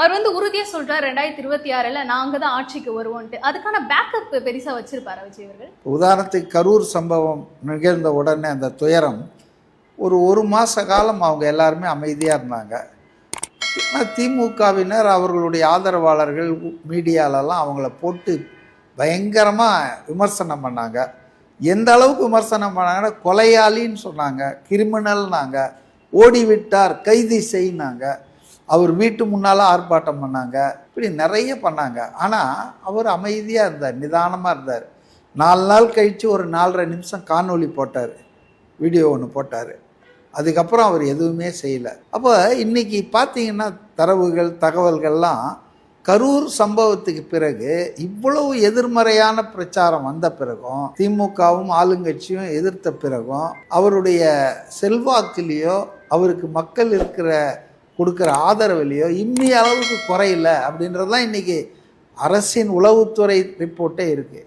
அவர் உறுதியா சொல்றாரு 2026ல நாங்க தான் ஆட்சிக்கு வருவோம்ட்டு. அதுக்கான பேக்கப் பெருசா வச்சிருப்பாரா விஜய் அவர்கள்? உதாரணத்துக்கு கரூர் சம்பவம் நிகழ்ந்த உடனே அந்த துயரம் ஒரு மாத காலம் அவங்க எல்லாருமே அமைதியாக இருந்தாங்க. திமுகவினர் அவர்களுடைய ஆதரவாளர்கள் மீடியாலெல்லாம் அவங்கள போட்டு பயங்கரமாக விமர்சனம் பண்ணாங்க. எந்த அளவுக்கு விமர்சனம் பண்ணாங்கன்னா, கொலையாளின்னு சொன்னாங்க, கிரிமினல்னாங்க, ஓடிவிட்டார் கைது செய்யினாங்க, அவர் வீட்டு முன்னால் ஆர்ப்பாட்டம் பண்ணாங்க, இப்படி நிறைய பண்ணாங்க. ஆனால் அவர் அமைதியாக இருந்தார், நிதானமாக இருந்தார். 4 நாள் கழித்து ஒரு 4.5 நிமிஷம் காணொளி போட்டார், வீடியோ ஒன்று போட்டார். அதுக்கப்புறம் அவர் எதுவுமே செய்யலை. அப்போ இன்றைக்கி பார்த்தீங்கன்னா தகவல்கள்லாம் கரூர் சம்பவத்துக்கு பிறகு இவ்வளவு எதிர்மறையான பிரச்சாரம் வந்த பிறகும், திமுகவும் ஆளுங்கட்சியும் எதிர்த்த பிறகும், அவருடைய செல்வாக்குலேயோ அவருக்கு மக்கள் கொடுக்குற ஆதரவுலையோ இம்மி அளவுக்கு குறையில அப்படின்றது தான் இன்றைக்கி அரசின் உளவுத்துறை ரிப்போர்ட்டே இருக்குது.